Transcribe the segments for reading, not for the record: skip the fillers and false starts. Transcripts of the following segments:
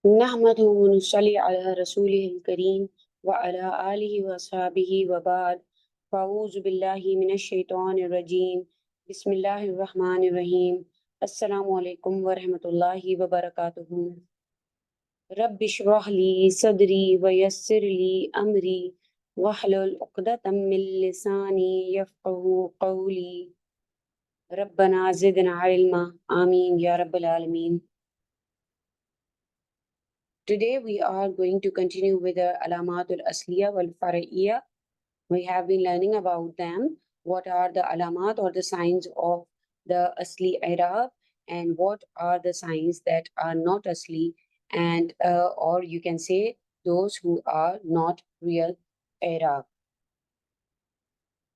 نحمده ونصلي على رسوله الكريم وعلى آله وصحبه وبعد فأعوذ بالله من الشيطان الرجيم بسم الله الرحمن الرحيم السلام عليكم ورحمة الله وبركاته رب اشرح لي صدري ويسر لي أمري واحلل عقدة من لساني يفقه قولي ربنا زدنا علما آمين يا رب العالمين. Today we are going to continue with the Alamatul Asliya wal Faraiya. We have been learning about them. What are the alamat or the signs of the Asli Arab, and what are the signs that are not Asli, and or you can say those who are not real Arab.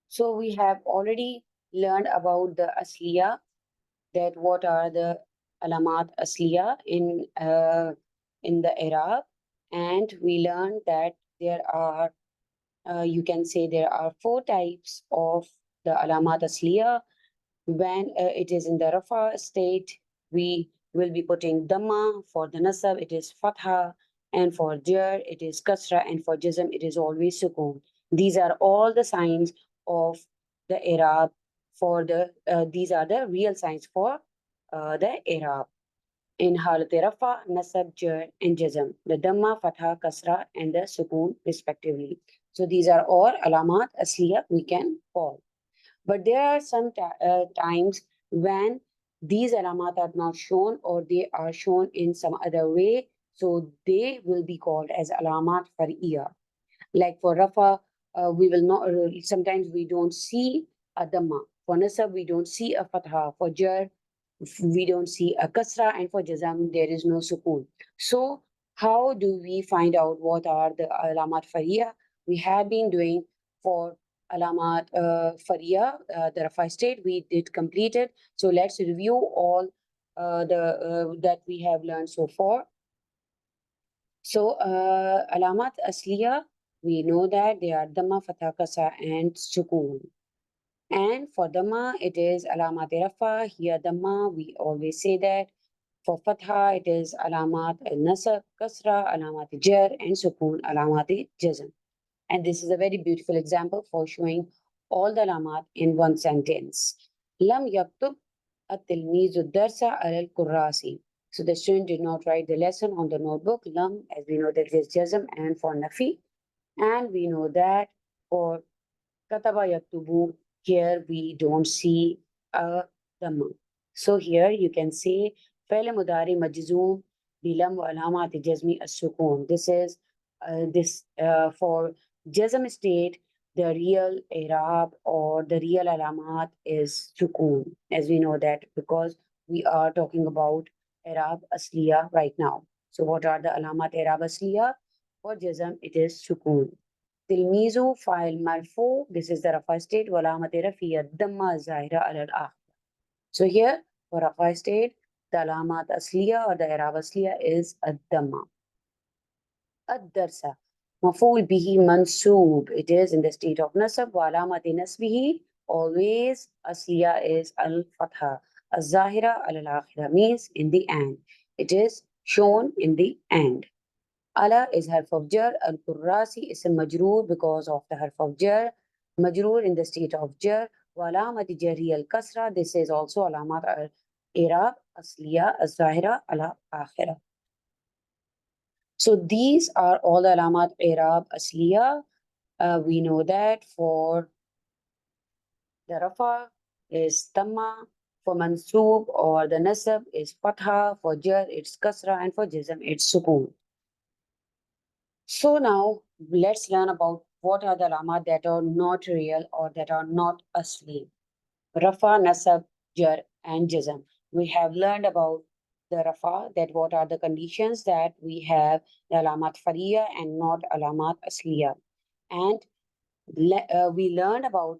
So we have already learned about the Asliya, that what are the alamat asliya in the Arab, and we learned that there are you can say there are four types of the alamat asliya. When it is in the rafa state, we will be putting dhamma. For the nasab it is fatha, and for jar it is kasra, and for jazm it is always sukun. These are all the signs of the Arab. For the these are the real signs for the Arab. In halat rafa, nasab, jar, and jazm, the dhamma, fatha, kasra, and the sukun respectively. So these are all alamat asliya we can call. But there are some times when these alamat are not shown, or they are shown in some other way. So they will be called as alamat far'iyah. Like for rafa, we will not, sometimes we don't see a dhamma. For nasab, we don't see a fatha. For jar, we don't see a kasra. And for jazam, there is no sukun. So how do we find out what are the alamat far'iyah? We have been doing for alamat far'iyah, the rafa state, we did complete it. So let's review all the that we have learned so far. So, alamat asliya, we know that they are dhamma, fatha, kasra, and sukun. And for dhamma, it is alamat rafa, here dhamma, we always say that. For fatha, it is alamat nasab, kasra, alamat jar, and sukun, alamat jazm. And this is a very beautiful example for showing all the alamat in one sentence. Lam yaktub at-tilmizu darsa al-kurrasi. So the student did not write the lesson on the notebook. Lam, as we know, that is jazm and for nafi. And we know that for kataba yaktubu, here we don't see a dhamma. So here you can say فعل مضارع مجزوم بلم وعلامات جزمي السكون. This is for jazm state, the real Arab or the real alamat is sukun, as we know that, because we are talking about Arab asliya right now. So what are the alamat Arab asliya? For jazm, it is sukun. تلميذ فاعل مرفوع. This is the rafa state. وعلامة رفعه الضمة الظاهرة على الآخر. So here for rafa state, the alamat asliya or the i'rab asliya is الضمة. الدرس مفعول به منصوب. It is in the state of nasab. وعلامة نسبه always asliya is al-fatha. الظاهرة على الآخرة means in the end. It is shown in the end. Ala is harf of jar. Al-Qurrasi is a majroor because of the harf of jar. Majroor in the state of jar. Walamat jari al-kasra. This is also alamat al-irab, asliya, al-zahira, al-akhira. So these are all the alamat irab, asliya. We know that for the rafa is tamma. For mansoob or the nasab is fatha. For jar it's kasra. And for jazm it's sukun. So now let's learn about what are the alamat that are not real or that are not asli. Rafa, nasab, jar, and jazm. We have learned about the rafa, that what are the conditions that we have the alamat fariya and not alamat asliya. And we learned about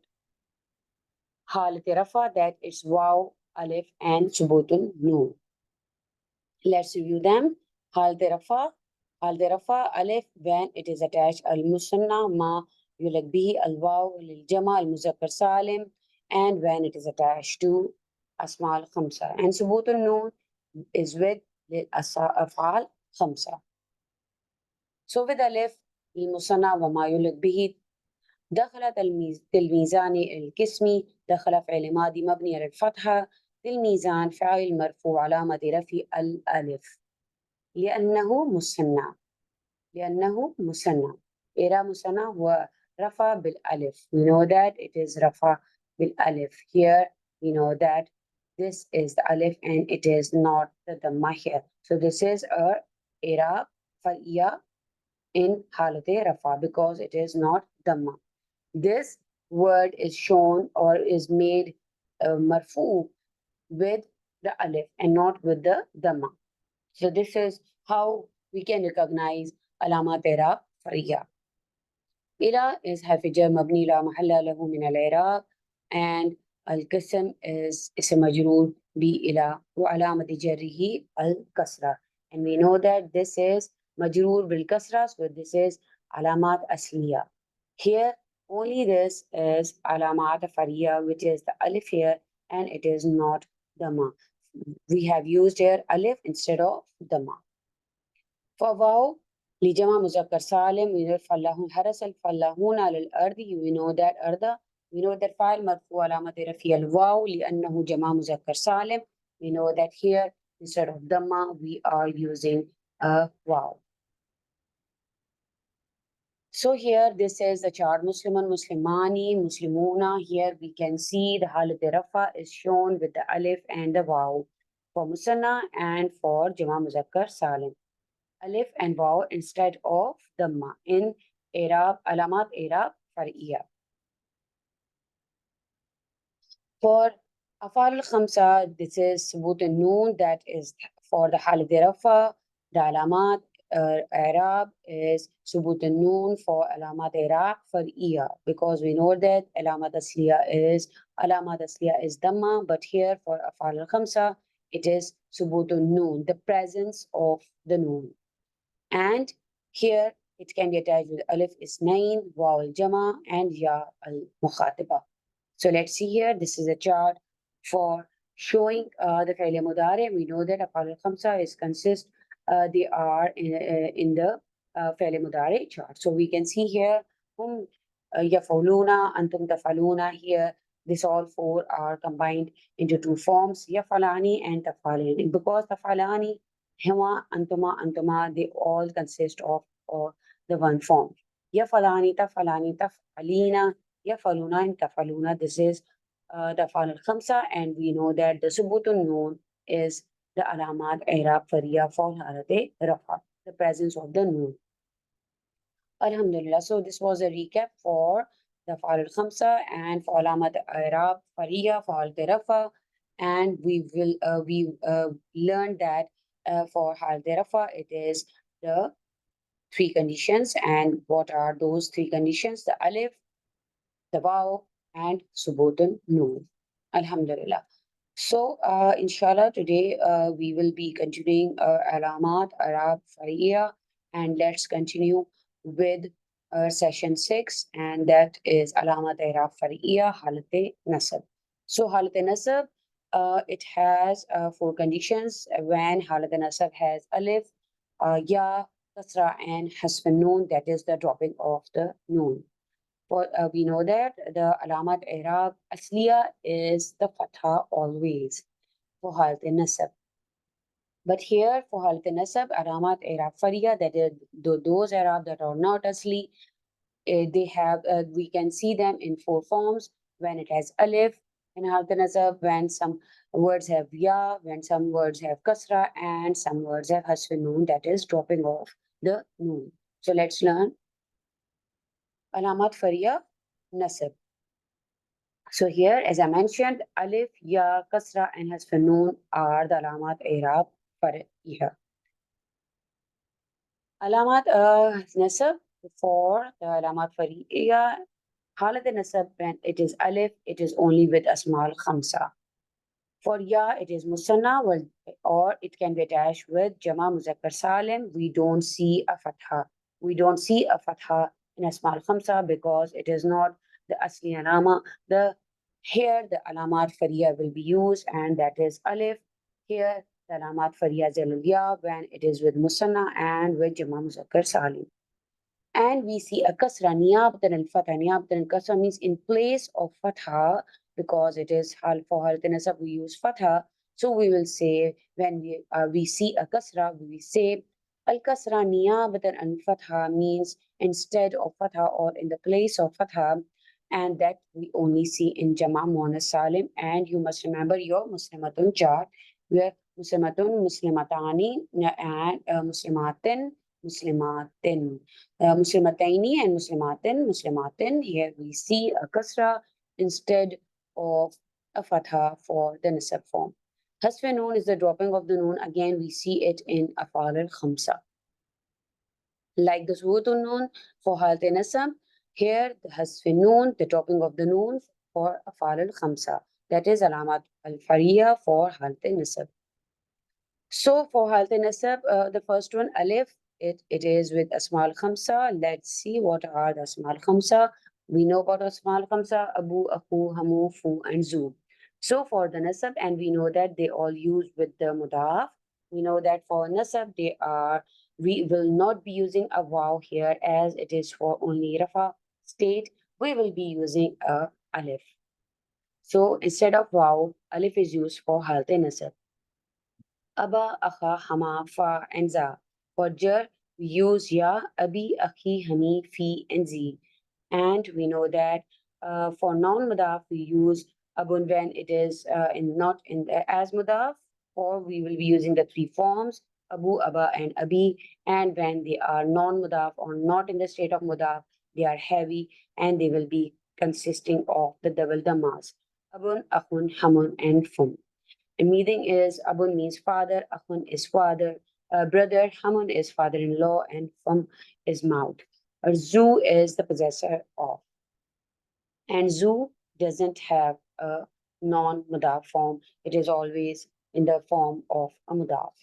halat rafa, that it's waw, alif, and subutul noon. Let's review them. Halat rafa. Al-Rafa alif when it is attached al-musanna ma yulak bihi al-waw lil-jama al-muzakkar salim, and when it is attached to asma al-khamsa. And subut al-noon is with lil-af'al الخمسة. So with ألف المثنى وما يلق به دخلت الميزان القسمي، دخل فعل ماضي مبني على الفتحة، الميزان فاعل مرفوع علامة رفع الألف لأنه مثنى. لأنه مثنى. إعراب مثنى هو رفع بالألف. We know that it is رفع بالألف. Here we know that this is the ألف and it is not the dhamma here. So this is a إعراب فرعية in حالة رفع because it is not dhamma. This word is shown or is made marfu with the alif and not with the dhamma. So this is how we can recognize alamat i'rab far'iyya. إلى is حرف جر مبني لا محل له من الإعراب and القسم is اسم مجرور بإلى وعلامة جره الكسرة. And we know that this is مجرور بالكسرة, so this is علامات أصلية. Here only this is علامات فرعية, which is the alif here and it is not dhamma. We have used here alif instead of dhamma. For واو لجمع مذكر سالم we know الفلاحون حرس الفلاحون على الأرض. we know that أرض we know that فاعل مرفوع علامة رفعه الواو لأنه جمع مذكر سالم. we know that here instead of dhamma we are using a wow. So here this is the chart Muslimun, Muslimani, Muslimuna. Here we can see the halat rafa is shown with the alif and the waw for musanna and for jama muzakkar salim. Alif and waw instead of dhamma in i'rab alamat i'rab far'iyya. For afal al-khamsa, this is subut al-noon, that is for the halat rafa. The alamat i'rab is subut al-noon for alamat i'rab far'iyya because we know that alamat asliya is dhamma, but here for afal al-khamsa it is subut al-noon, the presence of the noon. And here it can be attached with alif isnain, waw al-jama and ya al-mukhatiba. So let's see here, this is a chart for showing the fi'l mudari. We know that afal al-khamsa is consist, they are in the fi'l mudari chart. So we can see here, hum yaf'uluna, antum taf'aluna. Here, this all four are combined into two forms, yaf'alani and taf'alani. Because taf'alani, huma, antuma, antuma, they all consist of the one form. Yaf'alani, taf'alani, taf'alina, yaf'aluna and taf'aluna. This is the afal al-khamsa, and we know that the subutun noon is the alamat i'rab far'iyya for halat rafa, the presence of the noon. Alhamdulillah. So this was a recap for the afal al-khamsa and for alamat i'rab far'iyya for halat rafa, and we learned that for halat rafa it is the three conditions. And what are those three conditions? The alif, the waw and subutun noon. Alhamdulillah. So inshallah today we will be continuing alamat i'rab far'iyya, and let's continue with session 6, and that is alamat i'rab far'iyya halat nasab. So halat nasab, it has four conditions. When halat nasab has alif, ya, kasra and hasf noon, that is the dropping of the noon. For we know that the alamat i'rab asliya is the fatha always for halat nasab. But here for halat nasab, alamat i'rab far'iyya, that is those i'rab that are not asli, they have we can see them in four forms. When it has alif in halat nasab, when some words have ya, when some words have kasra, and some words have hasf noon, that is dropping off the noon. So let's learn alamat far'iyya nasab. So here, as I mentioned, alif, ya, kasra, and hasf noon are the alamat i'rab far'iyya. Alamat nasab for the alamat far'iyya, halat nasab, when it is alif, it is only with asma al-khamsa. For ya, it is musanna, or it can be attached with jama muzakkar salim. We don't see a fatha. We don't see a fatha in asma al-khamsa because it is not the asli alama. Here the alamat far'iyya will be used, and that is alif. Here the alamat fariya zalul when it is with musanna and with jama muzakkar salim. And we see a kasra niyabatan al-fatha. Niyabatan al-kasra means in place of fatha, because it is hal for halat nasab we use fatha. So we will say when we see a kasra, we say al-kasra niyabatan al-fatha means instead of fatha or in the place of fatha, and that we only see in jama muannas salim. And you must remember your muslimatun chart, where muslimatun, muslimatani, and muslimatin, muslimatin. Muslimataini and Muslimatin, Muslimatin. Here we see a kasra instead of a fatha for the nasab form. Hasf noon is the dropping of the noon. Again, we see it in afal al-khamsa. Like the suhutun noon for halat nasab, here the hasf noon, the dropping of the noon for afal al-khamsa. That is alamat al-fariya for halat nasab. So for Halat Nasab, the first one, Alif, it is with Asmal Khamsa. Let's see what are the Asmal Khamsa. We know about Asmal Khamsa, Abu, Aku, Hamu, Fu, and Zu. So for the Nasab, and we know that they all use with the Mudaf. We know that for Nasab, we will not be using a Waw here as it is for only Rafa state. We will be using a Alif. So instead of Waw, Alif is used for Halat Nasab. Aba, Akha, Hama, Fa, and Za. For Jar, we use Ya, Abi, Akhi, Hani, Fi, and Zi. And we know that for non-mudaf, we use Abun when it is not in the, as mudaf, or we will be using the three forms, Abu, Aba, and Abi. And when they are non-mudaf or not in the state of mudaf, they are heavy and they will be consisting of the double dhammas. Abun, Akhun, Hamun, and Fum. And meaning is Abun means father, Akhun is father, brother, Hamun is father-in-law, and Fum is mouth. Or Zu is the possessor of. And Zu doesn't have a non-mudaf form. It is always in the form of a mudaf.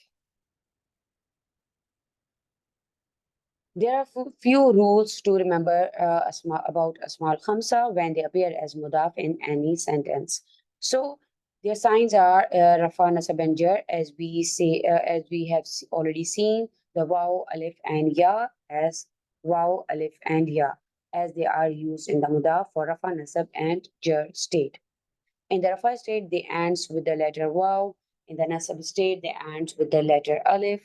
There are few rules to remember about Asma al-Khamsa when they appear as mudaf in any sentence. So their signs are Rafa, Nasab, and Jar, as we have already seen, the Waw, Alif, and Ya as Waw, Alif, and Ya, as they are used in the mudaf for Rafa, Nasab, and Jar state. In the Rafa state, they ends with the letter Waw. In the Nasab state, they ends with the letter Alif.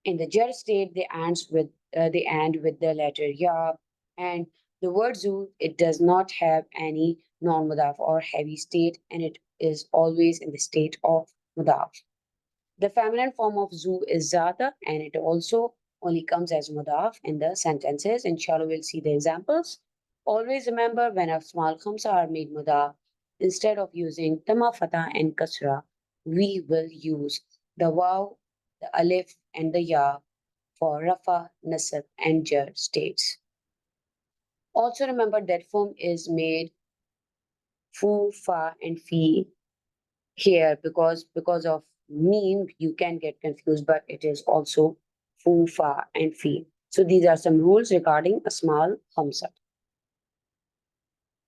In the jar state, they end with the letter ya, and the word zu, it does not have any non-mudaf or heavy state, and it is always in the state of mudaf. The feminine form of zu is zata, and it also only comes as mudaf in the sentences. Inshallah, we'll see the examples. Always remember when a small khamsa are made mudaf, instead of using tama, fatah, and kasra, we will use the waw, the alif, and the ya for rafa, nasab, and jar states. Also remember that form is made fu, fa, and fi here because of mean you can get confused, but it is also fu, fa, and fi. So these are some rules regarding asmal khamsa.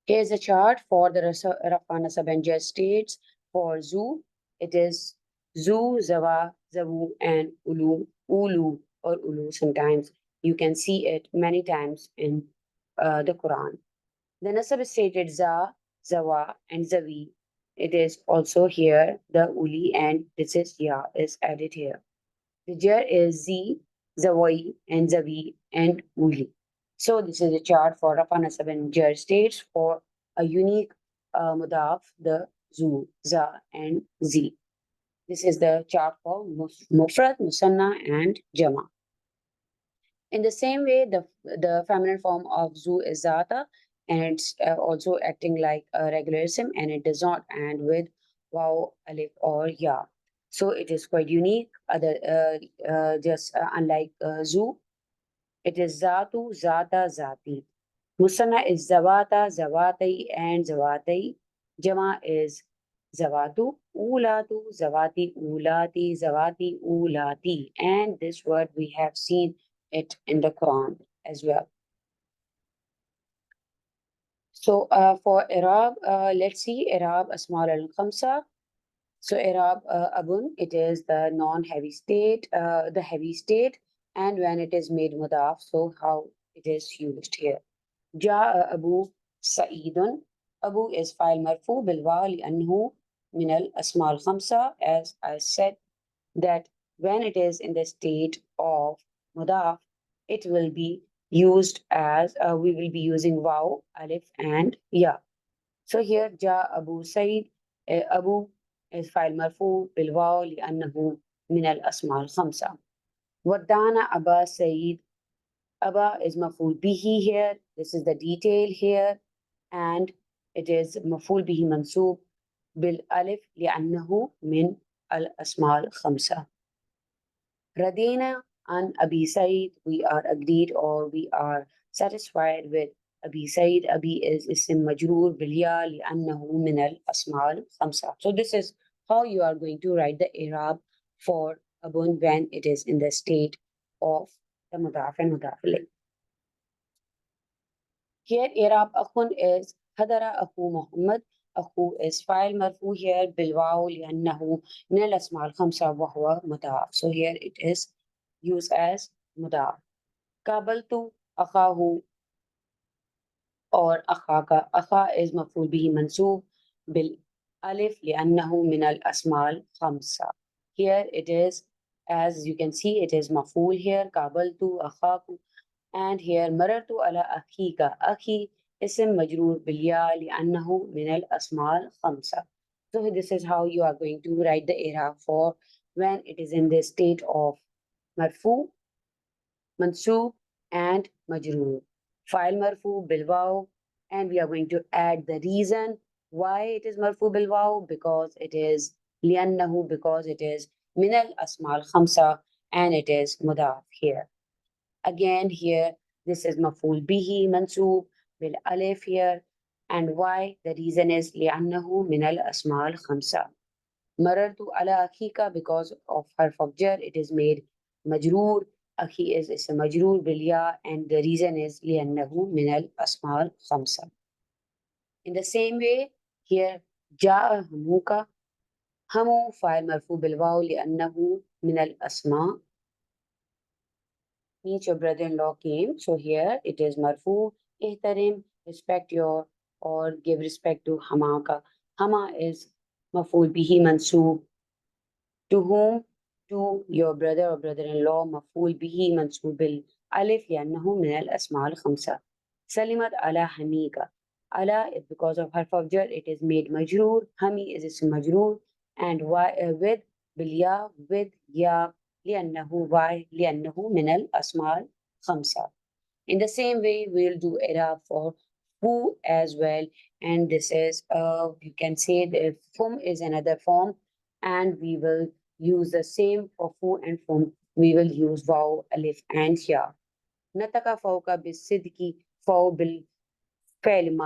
Here's a chart for the rafa, nasab, and jar states. For zu, it is zu, zawa, zawu, and ulu, ulu, or ulu. Sometimes you can see it many times in the Quran. The nasab is stated za, zawa, and zawi. It is also here the uli, and this is ya is added here. The jar is zi, zawai, and zawi, and uli. So this is a chart for Rafa, Nasab, and jar states for a unique mudaf, the zu, za, and zi. This is the chart for mufrad, musanna, and jama. In the same way, the feminine form of zu is zata, and it's also acting like a regular ism, and it does not end with waw, alif, or ya. So it is quite unique. Just unlike zu, it is zatu, zata, zati. Musanna is zawata, zawatai, and zawatai. Jama is zawatu, ulatu, zawati, ulati, zawati, ulati. And this word we have seen it in the Quran as well. So for I'rab, let's see I'rab Asma al-Khamsa. So إعراب أبن, it is the non-heavy state, the heavy state, and when it is made mudaf, so how it is used here. جاء أبو سعيد. أبو is فاعل مرفوع بالواو لأنه من الأسماء الخمسة, as I said that when it is in the state of mudaf, it will be used as, we will be using waw, alif, and ya. So here جاء أبو سعيد, أبو is فاعل مرفوع بالواو لأنه من الأسماء الخمسة. ودعنا أبا سعيد. Aba is maful bihi here. This is the detail here. And it is maful bihi mansoob bil alif لأنه من الأسماء الخمسة. Radina and Abi Said, we are agreed or we are satisfied with Abi Said. Abi is ism majroor bil ya لأنه من الأسماء الخمسة. So this is how you are going to write the i'rab for abun when it is in the state of the mudaf and mudaf ilayh. Here, إعراب أخ is حضر أخو محمد. أخو is فاعل مرفوع here بالواو لأنه من الأسماء الخمسة وهو مضاف. So here it is used as مضاف. قابلت أخاه or أخاك. أخا is مفعول به منصوب بالألف لأنه من الأسماء الخمسة. Here it is, as you can see, it is مفعول here. قابلت أخاك. And here مررت على أخيك. أخي اسم مجرور بالياء لأنه من الأسماء الخمسة. So this is how you are going to write the i'rab for when it is in the state of مرفوع, منصوب, and مجرور. File مرفوع بالواو, and we are going to add the reason why it is مرفوع بالواو, because it is لأنه, because it is من الأسماء الخمسة and it is مضاف here. Again here, this is مفعول به منصوب بالألف here. And why? The reason is لأنه من الأسماء الخمسة. مررت على أخيك, because of حرف of jar, it is made مجرور. أخي is اسم مجرور بالياء, and the reason is لأنه من الأسماء الخمسة. In the same way, here جاء هموك. همو فاعل مرفوع بالواو لأنه من الأسماء. Meet your brother-in-law came. So here it is marfu. Ihtarim, respect your, or give respect to hamaka. Hama is maful bihi mansoob. To whom? To your brother or brother-in-law. Maful bihi mansoob bil alif لأنه من الأسماء الخمسة. Salimat ala hamika. Ala is because of harf of jar, it is made majroor. Hami is ism majroor. And with bilya, with ya. لأنه why? لأنه من الأسماء الخمسة. In the same way, we'll do إعراب for who as well. And this is, you can say the whom is another form. And we will use the same for who and whom. We will use واو, ألف, and يا. نطق فوق بالصدق. فوق بالفعل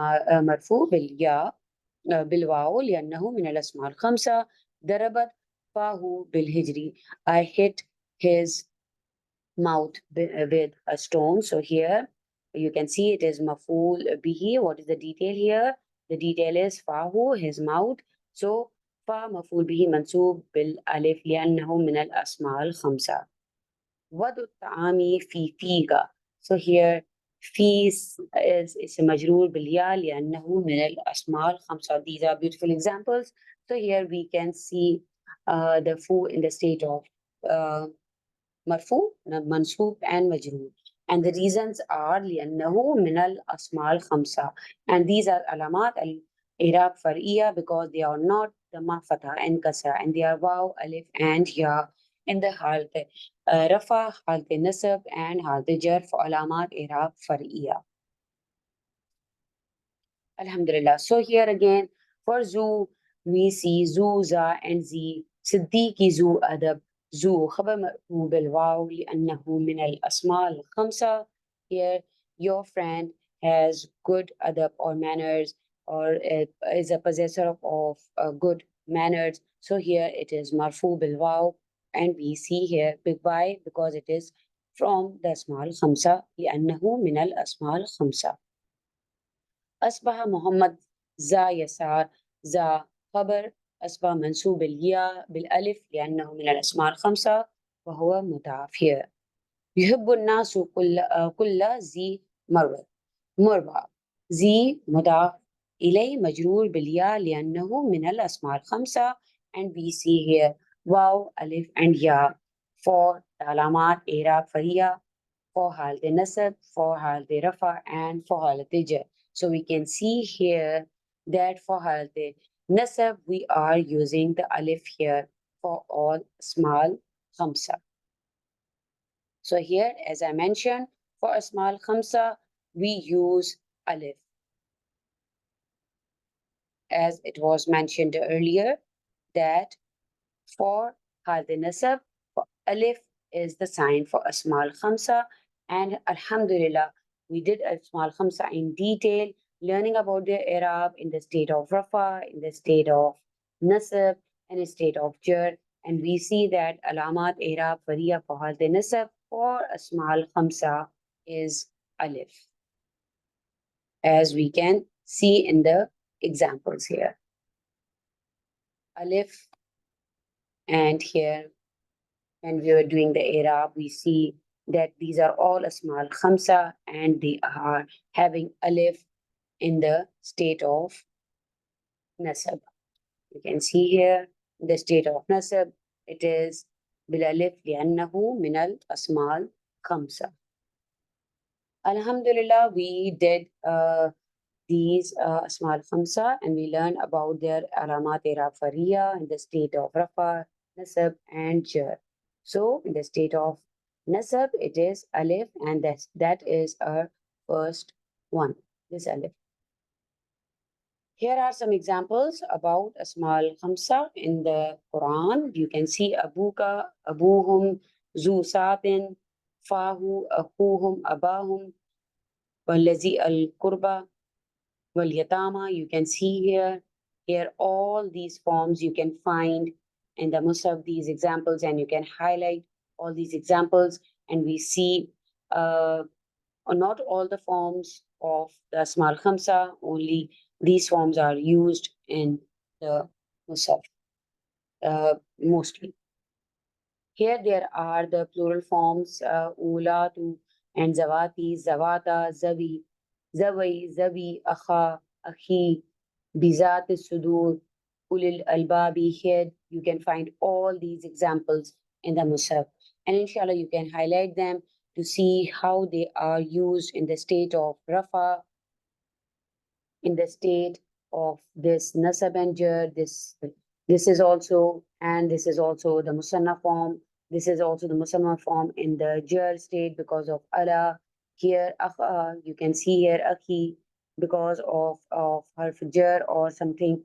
مرفوع بالياء بالواو لأنه من الأسماء الخمسة. ضربت فاه بالهجري. I hit his mouth with a stone. So here you can see it is maful bihi. What is the detail here? The detail is fahu, his mouth. So fa maful bihi mansoob bil alif لأنه من الأسماء الخمسة. وضع الطعام في فيك. So here fees is مجرور بالياء لأنه من الأسماء الخمسة. These are beautiful examples. So here we can see the food in the state of مرفوع, منصوب, and مجرور. And the reasons are لأنه من الأسماء الخمسة. And these are علامات الإعراب فرعية because they are not ضمة فتحة and كسرة, and they are واو, ألف, and يا in the حالة رفع, حالة نصب, and حالة جر for علامات إعراب فرعية. Alhamdulillah. So here again, for zoo, we see zoo, za, and z. صديقي ذو أدب. ذو خبر مرفوع بالواو لأنه من الأسماء الخمسة. Here, your friend has good adab or manners, or is a possessor of good manners. So here it is marfu bilwaw, and we see here big Y because it is from the أسماء الخمسة لأنه من الأسماء الخمسة. أصبح محمد ذا يسار. ذا خبر أصبح منصوب الياء بالألف لأنه من الأسماء الخمسة وهو مضاف here. يحب الناس كل ذي مرة. ذي مضاف إليه مجرور بالياء لأنه من الأسماء الخمسة. and we see here واو ألف and ياء for علامات إعراب فرية for حالة النصب for حالة رفع and for حالة جر. So we can see here that for حالة النصب we are using the alif here for all small خمسة. So here, as I mentioned, for Asma al-Khamsa, we use alif. As it was mentioned earlier, that for Hal Nasab, alif is the sign for Asma al-Khamsa. And Alhamdulillah, we did Asma al-Khamsa in detail, learning about their Arab in the state of Rafa, in the state of Nasab, and in state of Jar. And we see that Alamat Arab Fariya for Hal Nasab for Asma al-Khamsa is alif, as we can see in the examples here. Alif, and here when we were doing the Arab, we see that these are all Asma al-Khamsa and they are having alif in the state of Nasab. You can see here the state of Nasab, it is بالألف لأنه من الأسماء الخمسة. Alhamdulillah, we did these Asma al-Khamsa and we learned about their alamat Fariya in the state of Rafa, Nasab and Jar. So in the state of Nasab, it is Alif and that is our first one, this Alif. Here are some examples about Asma al-Khamsa in the Quran. You can see Abuka, Abuhum, Zu Satin, Fahu, Akuhum, Abahum, Walazi al-Qurba, Yatama, you can see here all these forms you can find in the Musaf, these examples, and you can highlight all these examples. And we see not all the forms of the Asma al-Khamsa, only these forms are used in the Musaf mostly. Here there are the plural forms, Ulatu and Zawati, Zawata, Zavi, Zawai, Zavi, Akha, Akhi, Bizat Sudur, Ulil Albabi. Here you can find all these examples in the Musaf. And inshallah, you can highlight them to see how they are used in the state of Rafa, in the state of this Nasab and Jar. This is also, and this is also the Musanna form. This is also the Musamma form in the Jar state because of Allah. Here, you can see here Akhi because of harf Jar or something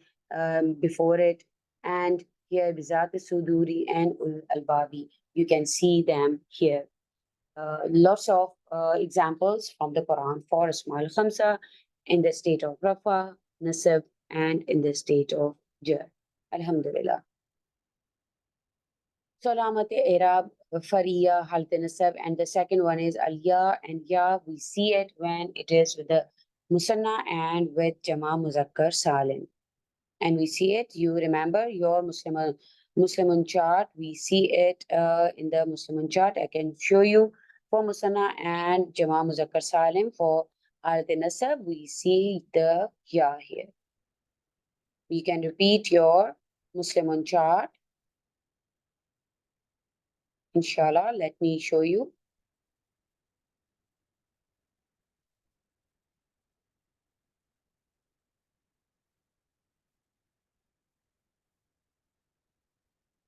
before it. And here Bizat Suduri and Ul Albabi. You can see them here. Lots of examples from the Quran for Asma al-Khamsa in the state of Rafa, Nasab, and in the state of Jar. Alhamdulillah. Salamat Arab, Fariya, Halt Nasab, and the second one is Alya and Ya. We see it when it is with the Musanna and with Jama Muzakkar Salim. And we see it, you remember your Muslimun chart, we see it in the Muslimun chart. I can show you for Musanna and Jama Muzakkar Salim. For Halt Nasab, we see the Ya here. You can repeat your Muslimun chart. Inshallah, let me show you.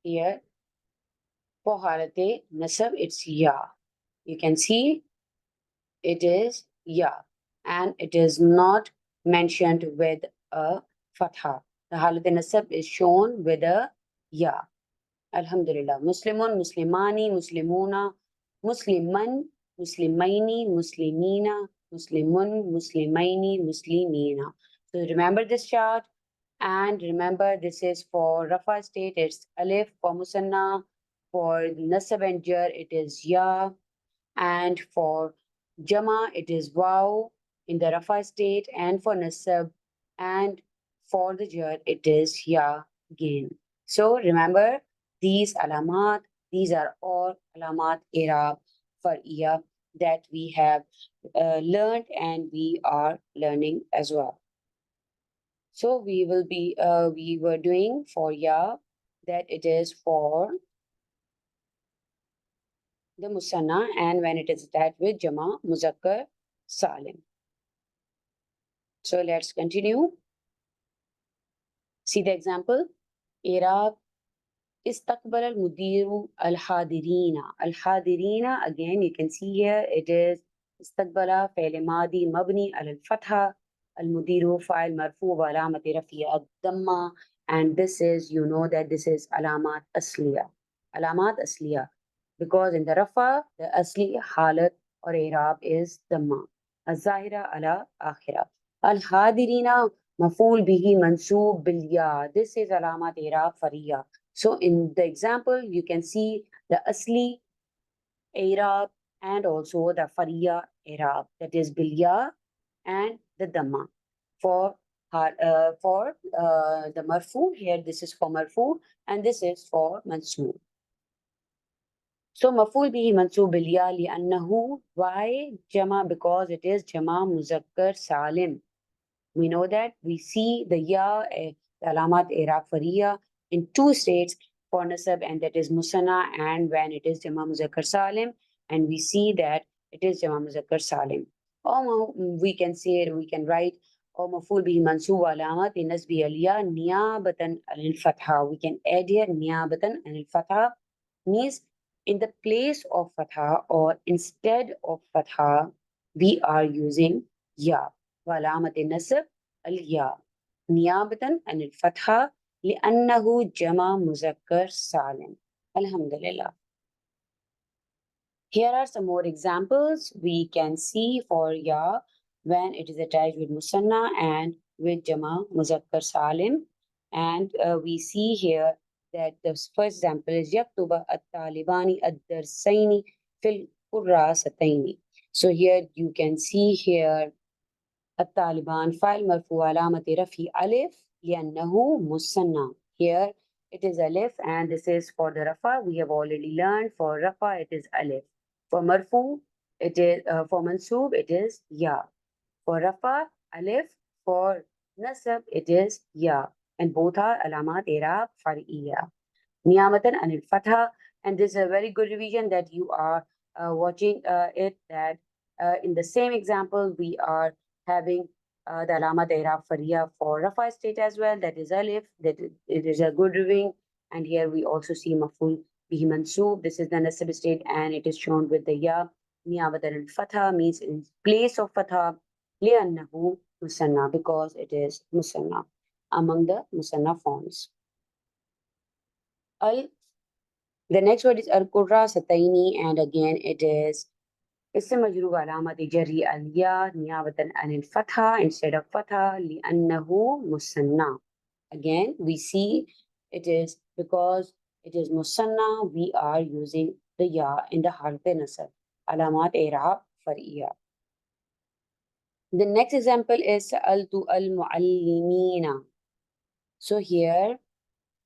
Here, for Halate Nasab, it's Ya. You can see it is Ya. And it is not mentioned with a Fatha. The Halat Nasab is shown with a Ya. Alhamdulillah. Muslimun, Muslimani, Muslimuna, Musliman, Muslimaini, Muslimina, Muslimun, Muslimaini, Muslimina. So remember this chart. And remember, this is for Rafa state, it's Alif. For Musanna, for Nasab and Jar, it is Ya. And for Jama, it is Waw in the Rafa state. And for Nasab and for the Jar, it is Ya again. So remember these alamat, these are all alamat i'rab far'iyya that we have learned and we are learning as well. So we were doing for ya that it is for the musanna and when it is attached with jama muzakkar salim. So let's continue. See the example. Irab استقبل المدير الحاضرين. الحاضرين again you can see here it is استقبل فعل ماضي مبني على الفتحة. المدير فاعل مرفوع وعلامة رفعه الضمة and this is you know that this is علامات أصلية. علامات أصلية because in the رفع the أصلي حالة or إعراب is ضمة الظاهرة على آخرة. الحاضرين مفعول به منصوب بالياء. This is علامات إعراب فرعية. So in the example, you can see the asli Arab and also the Fariya Arab, that is Bilya and the Dhamma. For the Marfu, here this is for Marfu and this is for Mansoob. So Maful bihi Mansoob Bilya li'annahu, why Jama? Because it is Jama Muzakkar Salim. We know that we see the the alamat Arab Fariya in two states for nasab and that is musanna and when it is jama muzakkar salim and we see that it is jama muzakkar salim. Or we can say we can write or maful bihi mansub alamat in nasbi aliya niyabatan anil fatha. We can add here niyabatan anil fatha means in the place of fatha or instead of fatha we are using ya. وعلامة النصب الياء نيابة عن الفتحة لأنه جمع مذكر سالم. الحمد لله. Here are some more examples we can see for ya when it is attached with musanna and with jama muzakkar salim. And we see here that the first example is yaktuba at-talibani ad-darsaini fil kurrasataini. So here you can see here الطالبان فاعل مرفوع علامة رفعه ألف لأنه مثنى. Here it is ألف and this is for the rafa. We have already learned for rafa it is ألف. For مرفوع it is for mansoob it is ya. For rafa ألف. For nasab it is ya. And both are علامات إعراب فرعية. نيابة عن الفتحة. And this is a very good revision that you are watching it that in the same example we are having the alamat i'rab fariya for rafa state as well, that is alif, that it is a good reading. And here we also see maful bihi mansoob. This is the nasab state and it is shown with the ya. Niyabatan al fatha means in place of fatha. Li'annahu musanna, because it is musanna among the musanna forms. Al, the next word is al qurra sataini and again it is اسم مجرور علامة جري الياء نيابة عن الفتحة instead of فتحة لأنه مثنى. Again we see it is because it is مثنى we are using the ya in the حرف نصب. علامات إعراب فرعية. The next example is سألت المعلمين. So here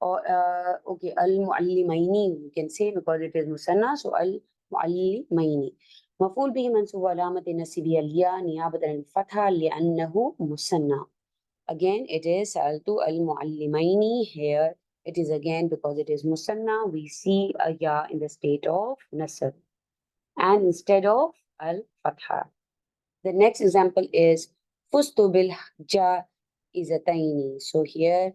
okay المعلمين you can say because it is مثنى so المعلمين. مفعول به منصوب علامة نصبه الياء نيابة عن الفتحة لأنه مثنى. Again it is سألت المعلمين. Here it is again because it is مثنى we see a ya in the state of nasb and instead of al-fatha. The next example is فزت بالجائزتين. So here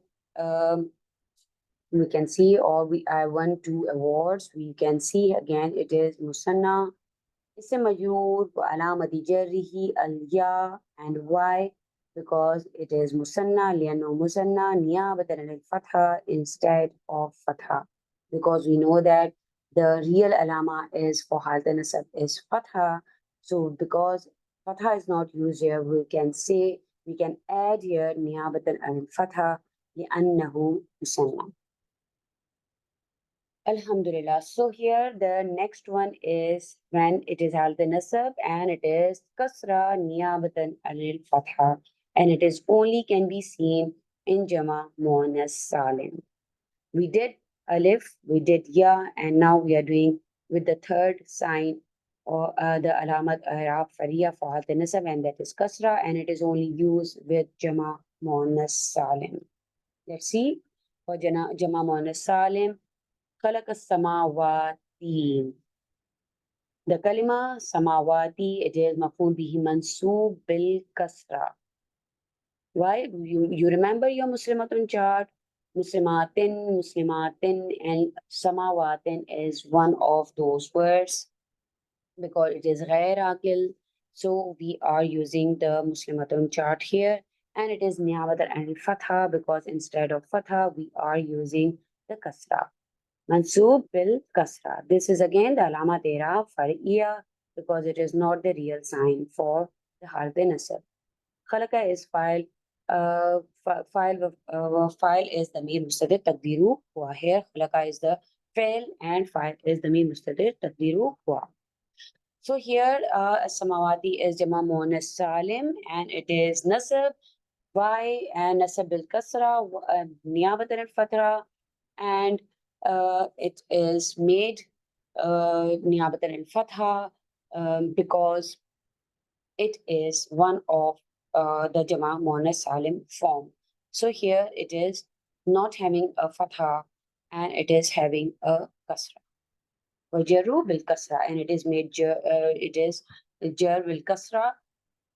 we can see I won 2 awards. We can see again it is musanna. اسم مجرور وعلامة جره الياء and why because it is musanna لأنه musanna نيابة عن الفتحة instead of fatha, because we know that the real alama is for حالة nasab is fatha. So because fatha is not used here we can add here نيابة عن الفتحة لأنه musanna. Alhamdulillah. So here the next one is when it is al nasab and it is kasra niyabatan anil fatha and it is only can be seen in jama muannas salim. We did alif, we did ya, and now we are doing with the third sign or the alamat i'rab fariya for halt nasab, and that is kasra, and it is only used with jama muannas salim. Let's see. For jama muannas salim, خلق السماوات. The kalima samawati, it is maf'ul bihi mansoob bil kasra. Why? You remember your Muslimatun chart? Muslimatin, and samawatin is one of those words because it is ghair akil. So we are using the Muslimatun chart here, and it is niyabatan and fatha because instead of fatha we are using the kasra. Mansoob bil kasra. This is again the alama tera far'iyya because it is not the real sign for the harf nasab. Khalaqa is file. File is the main mustadir taqdiru hua here. Khalaqa is the fail and file is the main mustadir taqdiru hua. So here as-samawati is jama muannas salim and it is nasab. Why? And nasab bil kasra niyabatan al fatra, and it is made niyabatan al fatha because it is one of the jama muannas salim form. So here it is not having a fatha and it is having a kasra. Wajaru bil kasra, and it is made it is jar bil kasra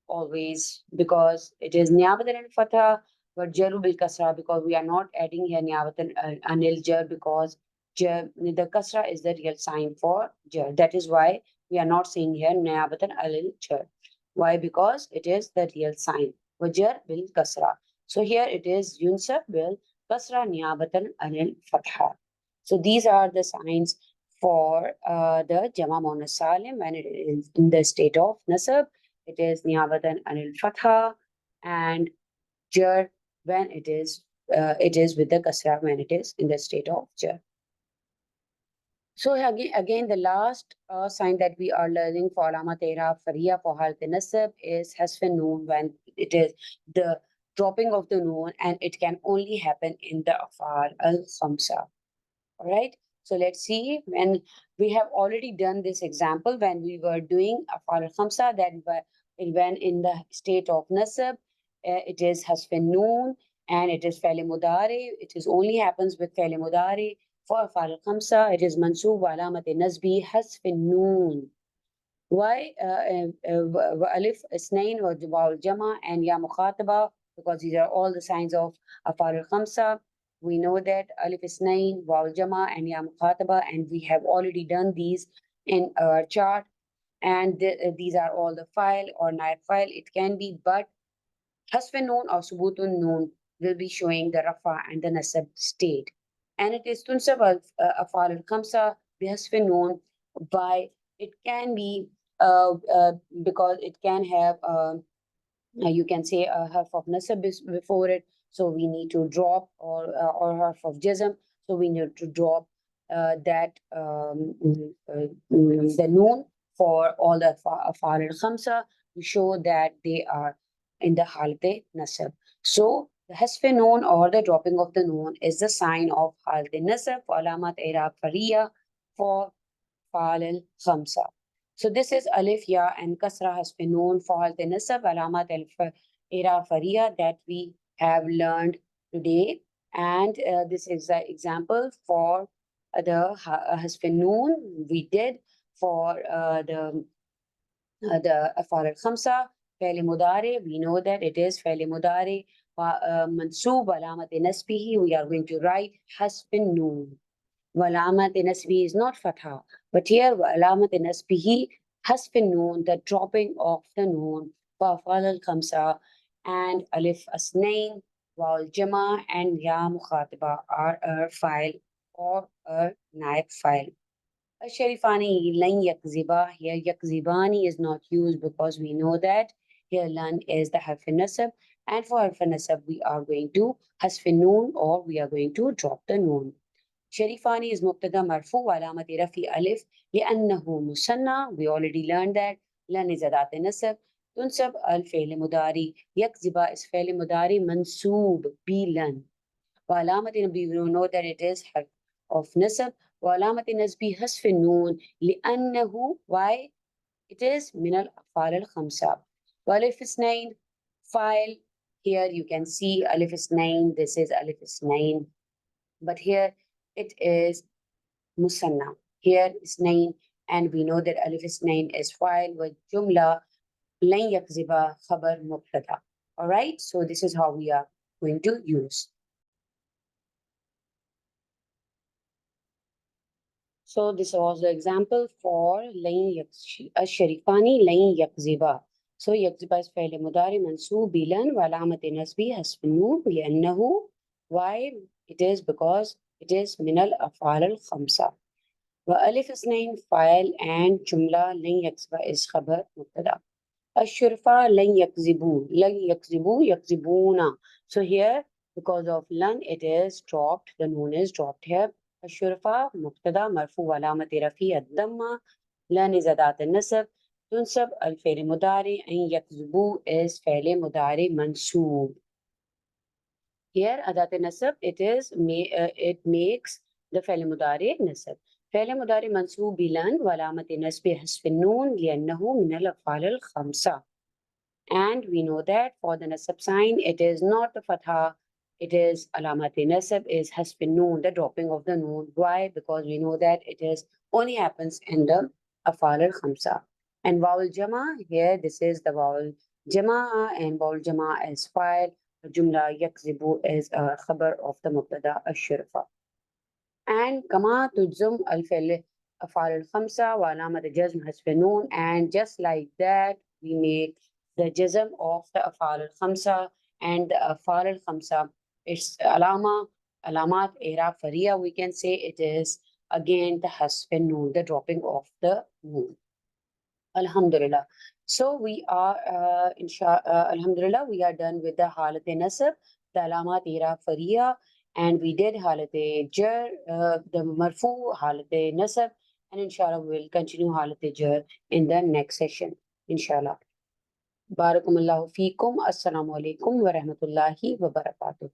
always because it is niyabatan and fatha, but jaru bil kasra because we are not adding here niyabatan anil jar because jar, the kasra is the real sign for jar. That is why we are not saying here niyabatan anil jar. Why? Because it is the real sign. Wajar bil kasra. So here it is yunsab bil kasra niyabatan anil fatha. So these are the signs for the jama muannas salim when it is in the state of nasab. It is niyabatan anil fatha, and jar when it is with the kasra when it is in the state of jar. So again the last sign that we are learning for alama tera fariya for halt nasab is hasfin noon when it is the dropping of the noon, and it can only happen in the afal al khamsa. All right. So let's see, when we have already done this example when we were doing afal al khamsa, that when in the state of nasab, it is hasfin noon and it is fa'il mudari. It is only happens with fa'il mudari. For afal al khamsa, it is mansoob wa alamat nasbi hasfin noon. Why? Alif isnain wa waw jama and ya mukhataba, because these are all the signs of afal al khamsa. We know that alif isnain, waw jama and ya mukhataba, and we have already done these in our chart. And these are all the file or naib file. It can be, but hasfin noon or subutun noon will be showing the rafa and the nasab state. And it is tunsab afal al khamsa bihasfin noon by it can be because it can have you can say a half of nasab before it, so we need to drop or half of jazm, so we need to drop that the noon for all the afal al khamsa to show that they are in the halte nasab. So the hasf noon or the dropping of the noon is the sign of halte nasab for alamat i'rab fariya for afal al khamsa. So this is alif, ya, and kasra has been known for al nasab, alamat al ira fariya that we have learned today. And this is the example for the has been known we did for the afal al khamsa. فعل مضارع, we know that it is فعل مضارع منصوب علامة نسبه. We are going to write حسب النون. وعلامة نسبه is not fatha, but here وعلامة نسبه حسب النون, the dropping of the noon فأفعال الخمسة and ألف أسنين واو الجمع and يا مخاطبة are a file or a naib file. الشريفاني لن يكذبا, here يكذباني is not used because we know that here لن is the harf nasab, and for harf nasab we are going to حذف النون or we are going to drop the noon. شريفاني is مبتدا مرفوع وعلامة رفعه ألف لأنه مثنى. We already learned that. لن is أداة نسب. تنسب الفعل مضارع. يكذب is فعل مضارع منصوب بلن. وعلامة نبي we know that it is حرف of نسب. وعلامة نسبه حذف النون لأنه why it is من الأفعال الخمسة. وألف اثنين file. Here you can see ألف اثنين, this is ألف اثنين, but here it is مثنى. Here اثنين, and we know that ألف اثنين is file والجملة لن يكذب خبر مبتدأ. Alright, so this is how we are going to use. So this was the example for لن الشريفان لن يكذبا. So يكذبا is فعل مضارع منصوب بلن وعلامة نصبه حذف النون لأنه why it is because it is من الأفعال الخمسة. وألف اثنين فاعل and جملة لن يكذبا is خبر مبتدأ. الشرفاء لن يكذبوا, لن يكذبوا يكذبون. So here because of لن it is dropped, the noon is dropped here. الشرفاء مبتدا مرفوع علامة رفعه الضمة. لن is أداة النسب تنسب الفعل المضارع. أن يكذبوا is فعل مضارع منصوب. Here أداة النسب it makes the فعل المضارع نسب. فعل مضارع منصوب بلن وعلامة نسبه حذف النون لأنه من الأفعال الخمسة. And we know that for the nasab sign, it is not the fatha, it is alamati nasab is حذف النون, the dropping of the noon. Why? Because we know that it is only happens in the afal al-khamsa. And vowel jama, here this is the vowel jama, and vowel jama is file. Jumla yakzibu is a khabar of the mubtada al-shirfa. And kama tujzum al-fil afal al-khamsa wa alamat jazm حذف النون. And just like that, we make the jazm of the afal al-khamsa, and the afal al-khamsa is alamat i'rab fariya. We can say it is again the hasf noon, the dropping of the noon. Alhamdulillah. So we are alhamdulillah, we are done with the halat nasab, the alamat i'rab fariya, and we did halat jar, the marfu, halat nasab, and inshallah we will continue halat jar in the next session, inshallah. Barakumullahu feekum. Assalamu alaikum wa rahmatullahi wa barakatuh.